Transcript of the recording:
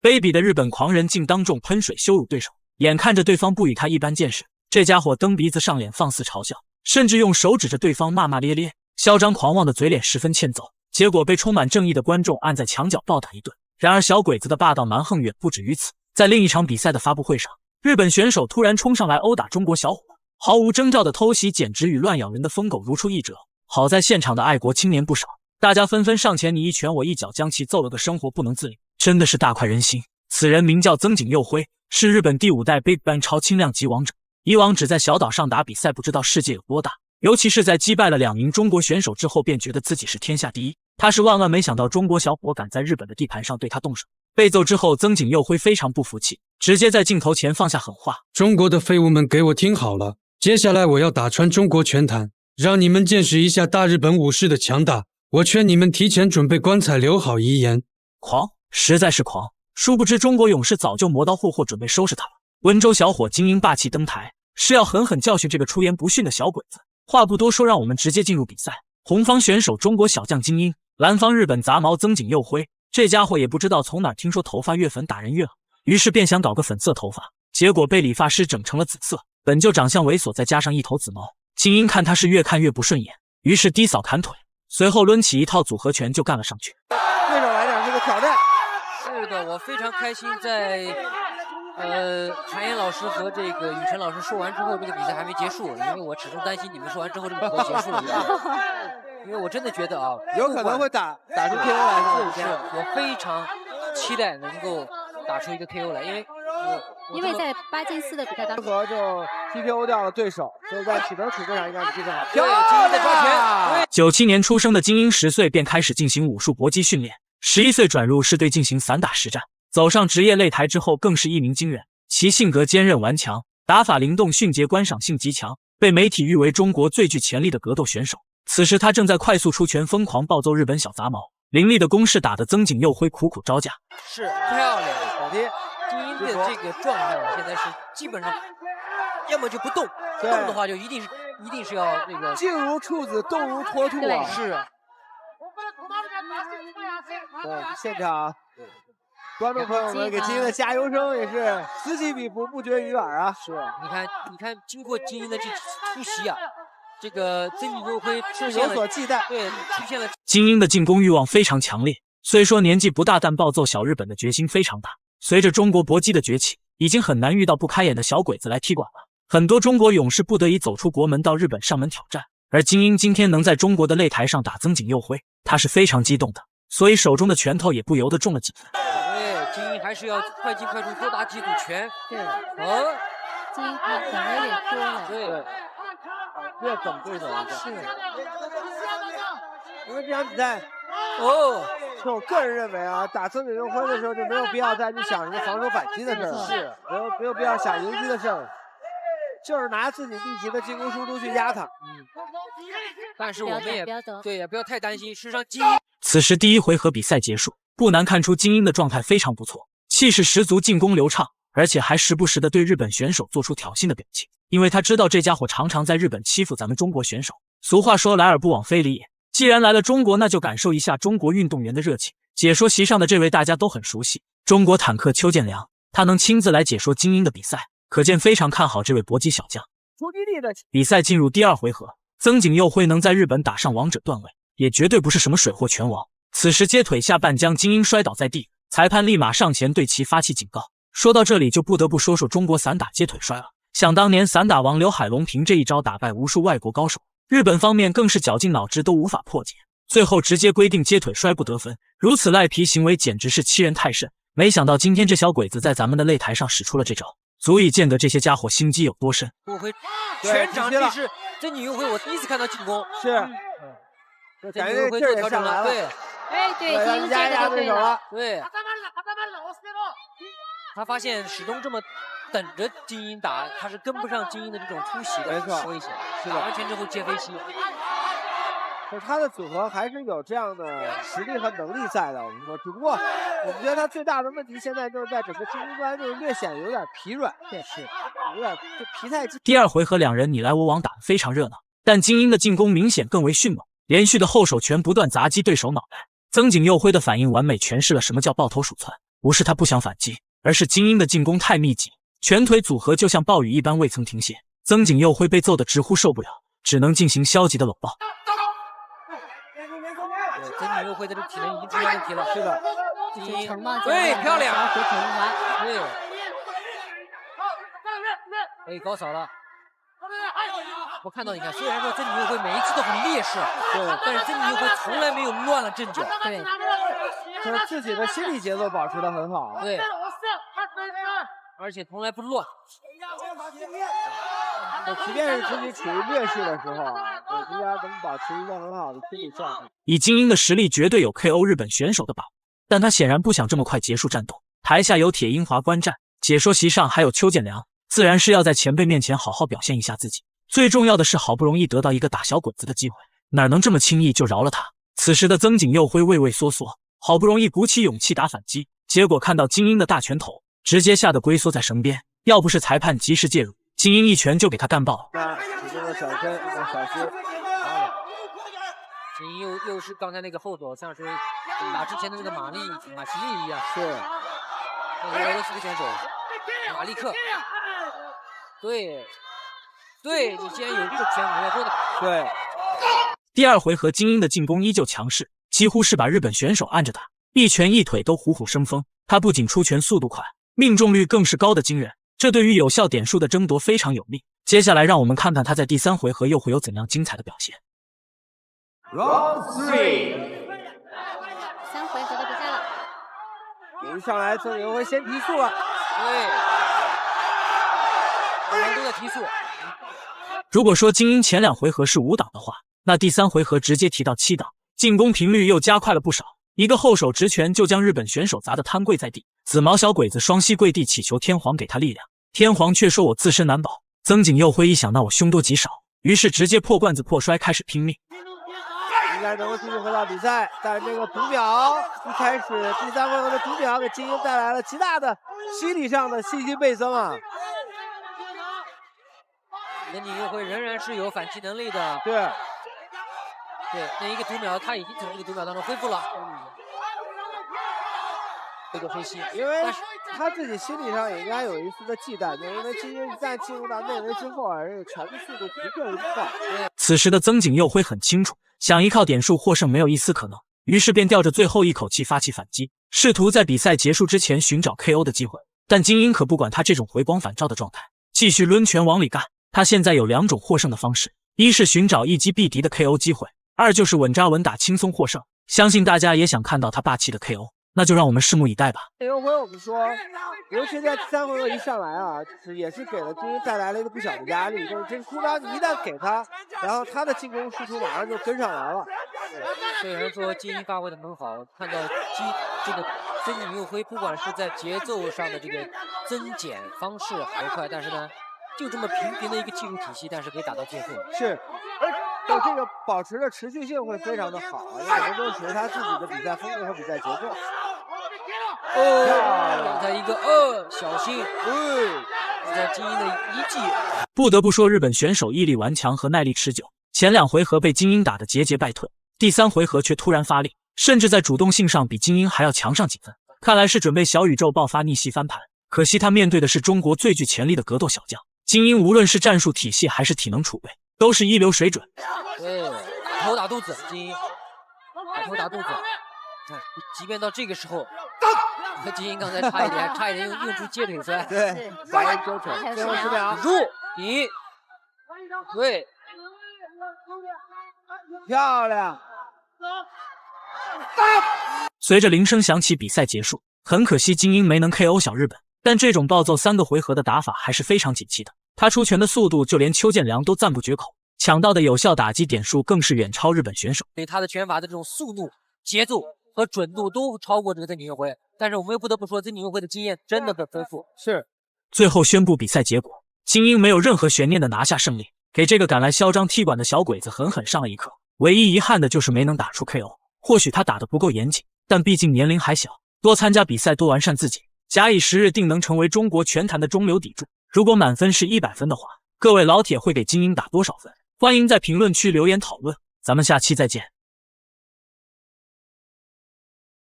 卑鄙的日本狂人竟当众喷水羞辱对手，眼看着对方不与他一般见识，这家伙蹬鼻子上脸放肆嘲笑，甚至用手指着对方骂骂咧咧，嚣张狂妄的嘴脸十分欠揍。结果被充满正义的观众按在墙角暴打一顿。然而小鬼子的霸道蛮横远不止于此，在另一场比赛的发布会上，日本选手突然冲上来殴打中国小伙，毫无征兆的偷袭简直与乱咬人的疯狗如出一辙。好在现场的爱国青年不少，大家纷纷上前你一拳我一脚，将其揍了个生活不能自理，真的是大快人心。此人名叫曾井佑辉，是日本第5代 Big Bang 超轻量级王者，以往只在小岛上打比赛，不知道世界有多大，尤其是在击败了2名中国选手之后，便觉得自己是天下第一。他是万万没想到中国小伙敢在日本的地盘上对他动手。被揍之后，曾井佑辉非常不服气，直接在镜头前放下狠话：中国的废物们给我听好了，接下来我要打穿中国拳坛，让你们见识一下大日本武士的强大。我劝你们提前准备棺材，留好遗言。狂，实在是狂。殊不知中国勇士早就磨刀霍霍准备收拾他了。温州小伙精英霸气登台，是要狠狠教训这个出言不逊的小鬼子。话不多说，让我们直接进入比赛。红方选手中国小将精英，蓝方日本杂毛曾井佑辉。这家伙也不知道从哪听说头发越粉打人越好，于是便想搞个粉色头发，结果被理发师整成了紫色。本就长相猥琐，再加上一头紫毛，精英看他是越看越不顺眼，于是低扫砍腿，随后抡起一套组合拳就干了上去。对手来讲这个挑战。是的，我非常开心，在韩岩老师和这个雨辰老师说完之后，这个比赛还没结束，因为我始终担心你们说完之后这个比赛结束了。因为我真的觉得啊，有可能会打出 KO 来。是我非常期待能够打出一个 KO 来，因为在8进4的比赛当中，就 TKO 掉了对手，所以在体能尺度上应该是非常好。对，精英的抓拳。97年出生的精英10岁便开始进行武术搏击训练，11岁转入士队进行散打实战，走上职业擂台之后更是一鸣惊人。其性格坚韧顽强，打法灵动迅捷，观赏性极强，被媒体誉为中国最具潜力的格斗选手。此时他正在快速出拳，疯狂暴揍日本小杂毛，凌厉的攻势打得曾井佑辉苦苦招架。是漂亮，好的。精英的这个状态现在是基本上，要么就不动，动的话就一定是要那个静如处子，动如脱兔啊！是。对，现场观众朋友们给精英的加油声也是此起彼伏，不绝于耳啊！是，你看，经过精英的这突袭啊。这个曾井佑辉是有所忌惮，对，出现了。精英的进攻欲望非常强烈，虽说年纪不大，但暴揍小日本的决心非常大。随着中国搏击的崛起，已经很难遇到不开眼的小鬼子来踢馆了。很多中国勇士不得已走出国门，到日本上门挑战。而精英今天能在中国的擂台上打曾井佑辉，他是非常激动的，所以手中的拳头也不由得重了几分。对，精英还是要快进快出，多打几组拳。对，精英可能有点多了。对。越整对手是，因为这场比赛，就我个人认为啊，打曾井佑辉的时候就没有必要再去想什么防守反击的事儿，是，没有必要想迎击的事儿，就是拿自己密集的进攻输出去压他。但是我们也不要太担心，事实上精英。此时第1回合比赛结束，不难看出精英的状态非常不错，气势十足，进攻流畅，而且还时不时的对日本选手做出挑衅的表情。因为他知道这家伙常常在日本欺负咱们中国选手。俗话说来而不往非礼也，既然来了中国，那就感受一下中国运动员的热情。解说席上的这位大家都很熟悉，中国坦克邱建良，他能亲自来解说精英的比赛，可见非常看好这位搏击小将。比赛进入第2回合，曾井佑辉能在日本打上王者段位，也绝对不是什么水货拳王。此时接腿下半将精英摔倒在地，裁判立马上前对其发起警告。说到这里，就不得不说中国散打接腿摔了。想当年散打王刘海龙凭这一招打败无数外国高手，日本方面更是绞尽脑汁都无法破解，最后直接规定接腿摔不得分。如此赖皮行为简直是欺人太甚。没想到今天这小鬼子在咱们的擂台上使出了这招，足以见得这些家伙心机有多深。全场这是曾井佑辉，我第一次看到进攻，是，感觉这个劲儿也上来了。对，对，精英压对手了。对，他发现始终这么等着精英打，他是跟不上精英的这种突袭的，没错，危险。打完拳之后接飞膝，就是他的组合还是有这样的实力和能力在的。我们说，只不过我们觉得他最大的问题现在就是在整个进攻端就是略显有点疲软，是有点就疲态。第2回合两人你来我往打得非常热闹，但精英的进攻明显更为迅猛，连续的后手拳不断砸击对手脑袋。曾井佑辉的反应完美诠释了什么叫抱头鼠窜。不是他不想反击，而是精英的进攻太密集，拳腿组合就像暴雨一般未曾停歇。曾景佑辉被揍得直呼受不了，只能进行消极的搂抱。曾景佑辉的这体能已经出现问题了。是的，对，漂亮，小铁成环，对，可以高扫了。我看到你看，虽然说曾景佑辉每一次都很劣势，对，但是曾景佑辉从来没有乱了阵脚，对，就是自己的心理节奏保持得很好。对，而且从来不乱。即便是自己处于劣势的时候啊，依然能保持一个很好的心理状态。以精英的实力，绝对有 KO 日本选手的把握，但他显然不想这么快结束战斗。台下有铁英华观战，解说席上还有邱建良，自然是要在前辈面前好好表现一下自己。最重要的是，好不容易得到一个打小滚子的机会，哪能这么轻易就饶了他？此时的曾景佑辉畏畏缩缩，好不容易鼓起勇气打反击，结果看到精英的大拳头，直接吓得龟缩在绳边。要不是裁判及时介入，精英一拳就给他干爆了。那你这个小心，小心。精英又是刚才那个后手，像是打之前的那个马奇力一样。是。那个俄罗斯的选手马利克。对。对，你既然有这个拳，我要做的。对。第二回合，精英的进攻依旧强势，几乎是把日本选手按着打，一拳一腿都虎虎生风。他不仅出拳速度快，命中率更是高的惊人，这对于有效点数的争夺非常有利。接下来，让我们看看他在第3回合又会有怎样精彩的表现。Round 3，3回合的比赛了。一上来，曾景佑辉先提速了。对，两人都在提速。如果说精英前2回合是5档的话，那第3回合直接提到7档，进攻频率又加快了不少。一个后手直拳就将日本选手砸得瘫跪在地，紫毛小鬼子双膝跪地祈求天皇给他力量，天皇却说我自身难保。曾景佑辉一想，那我凶多吉少，于是直接破罐子破摔，开始拼命。应该能够继续回到比赛，但是这个读秒一开始第3回合的读秒给精英带来了极大的心理上的信心倍增啊。曾景佑辉仍然是有反击能力的。对，那一个读秒他已经从这个读秒当中恢复了。这个分析，因为他自己心理上也应该有一丝的忌惮，因为精英一旦进入到内围之后啊，这个传的速度的确是快。此时的曾景佑辉很清楚，想依靠点数获胜没有一丝可能，于是便吊着最后一口气发起反击，试图在比赛结束之前寻找 KO 的机会。但精英可不管他这种回光返照的状态，继续抡拳往里干。他现在有2种获胜的方式，一是寻找一击必敌的 KO 机会，二就是稳扎稳打轻松获胜。相信大家也想看到他霸气的 KO， 那就让我们拭目以待吧。这回我们说，尤其在第3回合一上来啊，也是给了精英带来了一个不小的压力，就是这个空当你一旦给他，然后他的进攻输出马上就跟上来了。虽然说精英发挥的很好，看到这个曾景佑辉不管是在节奏上的这个增减方式还快，但是呢，就这么平平的一个技术体系，但是可以打到最后。是，就这个保持的持续性会非常的好，也能够使他自己的比赛风格和比赛节奏。让他一个小心，在精英的一击。不得不说，日本选手毅力顽强和耐力持久，前2回合被精英打得节节败退，第3回合却突然发力，甚至在主动性上比精英还要强上几分。看来是准备小宇宙爆发逆袭翻盘，可惜他面对的是中国最具潜力的格斗小将。精英无论是战术体系还是体能储备，都是一流水准。对，打头打肚子，精英打头打肚子。即便到这个时候，精英刚才差一点用出接腿摔。对，打人接腿，最后10秒，入顶，对，漂亮。随着铃声响起，比赛结束。很可惜精英没能 KO 小日本，但这种暴揍3个回合的打法还是非常景气的。他出拳的速度，就连邱建良都赞不绝口，抢到的有效打击点数更是远超日本选手。对他的拳法的这种速度、节奏和准度都超过这个曾景佑辉，但是我们又不得不说，曾景佑辉的经验真的很丰富。是，最后宣布比赛结果，精英没有任何悬念的拿下胜利，给这个赶来嚣张踢馆的小鬼子狠狠上了一课。唯一遗憾的就是没能打出 KO， 或许他打得不够严谨，但毕竟年龄还小，多参加比赛，多完善自己，假以时日定能成为中国拳坛的中流砥柱。如果满分是100分的话，各位老铁会给精英打多少分？欢迎在评论区留言讨论，咱们下期再见。